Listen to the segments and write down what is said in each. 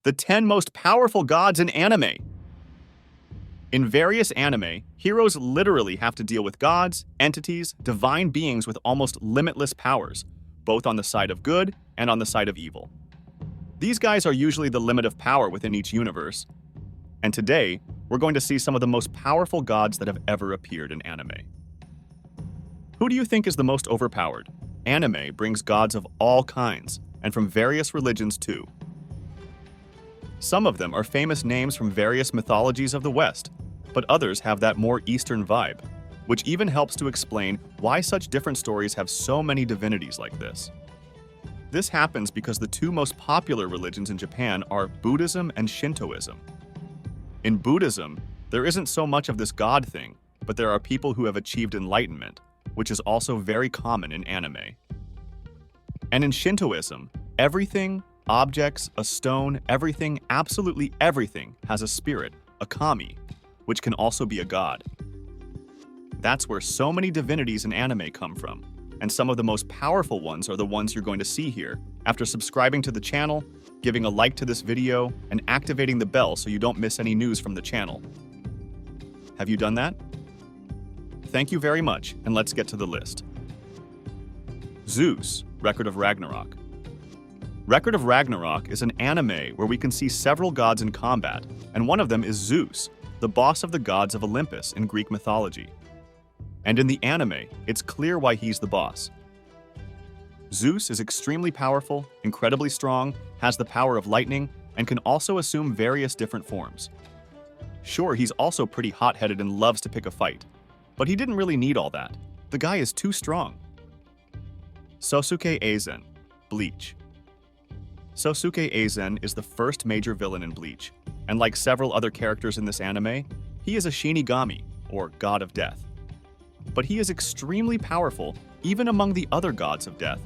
The 10 most powerful gods in anime. In various anime, heroes literally have to deal with gods, entities, divine beings with almost limitless powers, both on the side of good and on the side of evil. These guys are usually the limit of power within each universe, and today, we're going to see some of the most powerful gods that have ever appeared in anime. Who do you think is the most overpowered? Anime brings gods of all kinds, and from various religions too. Some of them are famous names from various mythologies of the West, but others have that more Eastern vibe, which even helps to explain why such different stories have so many divinities like this. This happens because the two most popular religions in Japan are Buddhism and Shintoism. In Buddhism, there isn't so much of this god thing, but there are people who have achieved enlightenment, which is also very common in anime. And in Shintoism, everything, objects, a stone, everything, absolutely everything has a spirit, a kami, which can also be a god. That's where so many divinities in anime come from, and some of the most powerful ones are the ones you're going to see here after subscribing to the channel, giving a like to this video, and activating the bell so you don't miss any news from the channel. Have you done that? Thank you very much, and let's get to the list. Zeus, Record of Ragnarok. Record of Ragnarok is an anime where we can see several gods in combat, and one of them is Zeus, the boss of the gods of Olympus in Greek mythology. And in the anime, it's clear why he's the boss. Zeus is extremely powerful, incredibly strong, has the power of lightning, and can also assume various different forms. Sure, he's also pretty hot-headed and loves to pick a fight, but he didn't really need all that. The guy is too strong. Sosuke Aizen, Bleach. Sosuke Aizen is the first major villain in Bleach, and like several other characters in this anime, he is a Shinigami, or god of death. But he is extremely powerful, even among the other gods of death,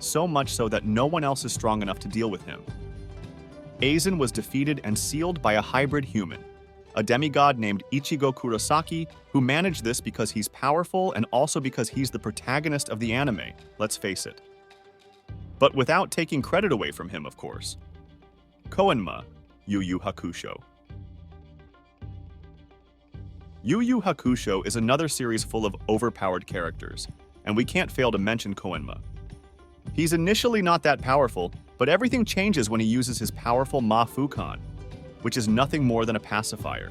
so much so that no one else is strong enough to deal with him. Aizen was defeated and sealed by a hybrid human, a demigod named Ichigo Kurosaki, who managed this because he's powerful and also because he's the protagonist of the anime, let's face it. But without taking credit away from him, of course. Koenma, Yu Yu Hakusho. Yu Yu Hakusho is another series full of overpowered characters, and we can't fail to mention Koenma. He's initially not that powerful, but everything changes when he uses his powerful Mafukan, which is nothing more than a pacifier.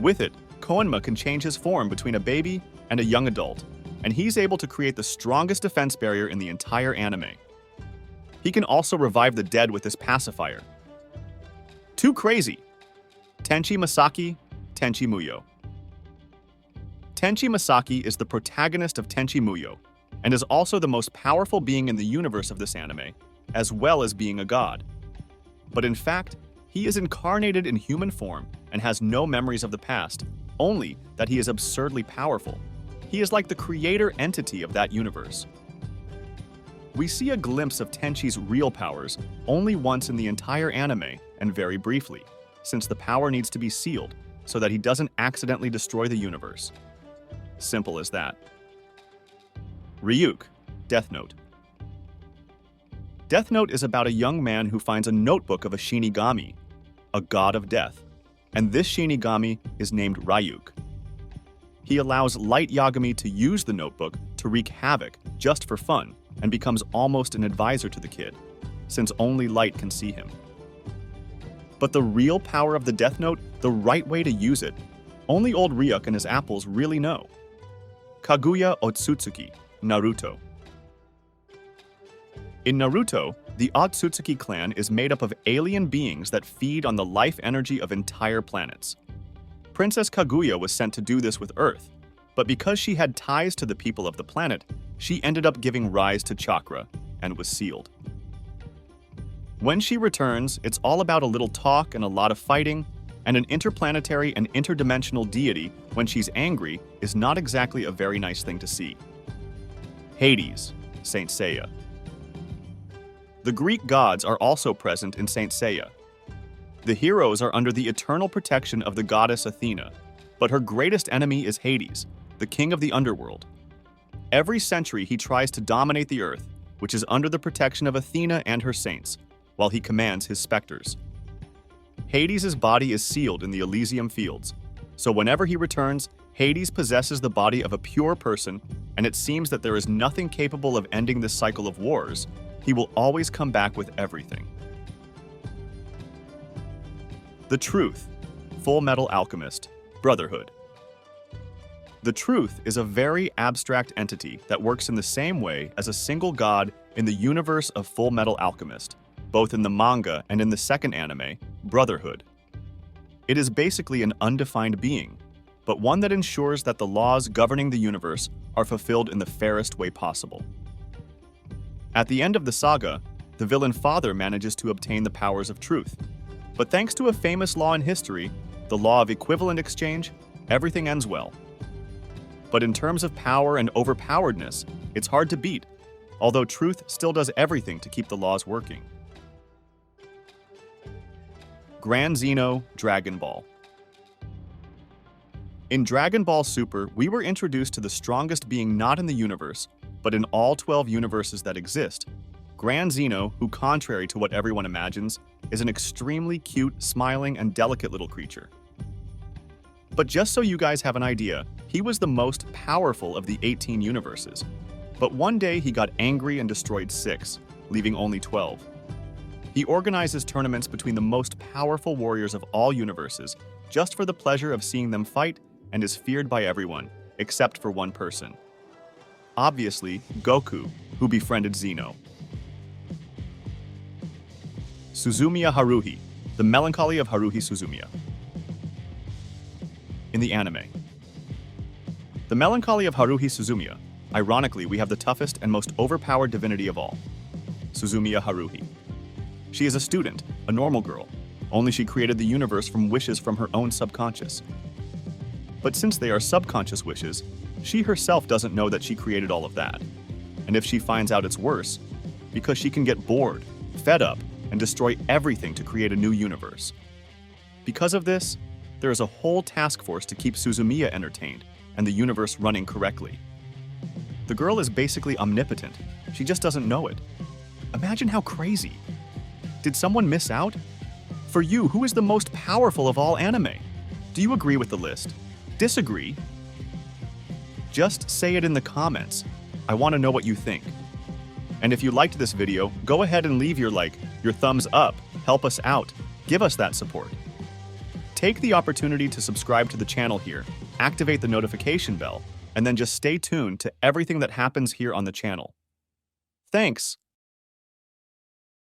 With it, Koenma can change his form between a baby and a young adult, and he's able to create the strongest defense barrier in the entire anime. He can also revive the dead with this pacifier. Too crazy! Tenchi Masaki, Tenchi Muyo. Tenchi Masaki is the protagonist of Tenchi Muyo, and is also the most powerful being in the universe of this anime, as well as being a god. But in fact, he is incarnated in human form and has no memories of the past, only that he is absurdly powerful. He is like the creator entity of that universe. We see a glimpse of Tenchi's real powers only once in the entire anime, and very briefly, since the power needs to be sealed so that he doesn't accidentally destroy the universe. Simple as that. Ryuk, Death Note. Death Note is about a young man who finds a notebook of a Shinigami, a god of death, and this Shinigami is named Ryuk. He allows Light Yagami to use the notebook to wreak havoc just for fun, and becomes almost an advisor to the kid, since only Light can see him. But the real power of the Death Note, the right way to use it, only old Ryuk and his apples really know. Kaguya Otsutsuki, Naruto. In Naruto, the Otsutsuki clan is made up of alien beings that feed on the life energy of entire planets. Princess Kaguya was sent to do this with Earth, but because she had ties to the people of the planet, she ended up giving rise to Chakra and was sealed. When she returns, it's all about a little talk and a lot of fighting, and an interplanetary and interdimensional deity when she's angry is not exactly a very nice thing to see. Hades, Saint Seiya. The Greek gods are also present in Saint Seiya. The heroes are under the eternal protection of the goddess Athena, but her greatest enemy is Hades, the king of the underworld. Every century he tries to dominate the earth, which is under the protection of Athena and her saints, while he commands his specters. Hades' body is sealed in the Elysium Fields, so whenever he returns, Hades possesses the body of a pure person, and it seems that there is nothing capable of ending this cycle of wars. He will always come back with everything. The Truth, Full Metal Alchemist, Brotherhood. The Truth is a very abstract entity that works in the same way as a single god in the universe of Full Metal Alchemist, both in the manga and in the second anime, Brotherhood. It is basically an undefined being, but one that ensures that the laws governing the universe are fulfilled in the fairest way possible. At the end of the saga, the villain father manages to obtain the powers of truth, but thanks to a famous law in history, the law of equivalent exchange, everything ends well. But in terms of power and overpoweredness, it's hard to beat, although truth still does everything to keep the laws working. Grand Zeno Dragon Ball. In Dragon Ball Super, we were introduced to the strongest being not in the universe, but in all 12 universes that exist. Grand Zeno, who contrary to what everyone imagines, is an extremely cute, smiling, and delicate little creature. But just so you guys have an idea, he was the most powerful of the 18 universes. But one day he got angry and destroyed 6, leaving only 12. He organizes tournaments between the most powerful warriors of all universes, just for the pleasure of seeing them fight, and is feared by everyone, except for one person. Obviously, Goku, who befriended Zeno. Suzumiya Haruhi, The Melancholy of Haruhi Suzumiya. In the anime. The Melancholy of Haruhi Suzumiya. Ironically, we have the toughest and most overpowered divinity of all, Suzumiya Haruhi. She is a student, a normal girl, only she created the universe from wishes from her own subconscious. But since they are subconscious wishes, she herself doesn't know that she created all of that. And if she finds out, it's worse, because she can get bored, fed up, and destroy everything to create a new universe. Because of this, there is a whole task force to keep Suzumiya entertained and the universe running correctly. The girl is basically omnipotent. She just doesn't know it. Imagine how crazy. Did someone miss out? For you, who is the most powerful of all anime? Do you agree with the list? Disagree? Just say it in the comments. I want to know what you think. And if you liked this video, go ahead and leave your like, your thumbs up. Help us out. Give us that support. Take the opportunity to subscribe to the channel here, activate the notification bell, and then just stay tuned to everything that happens here on the channel. Thanks!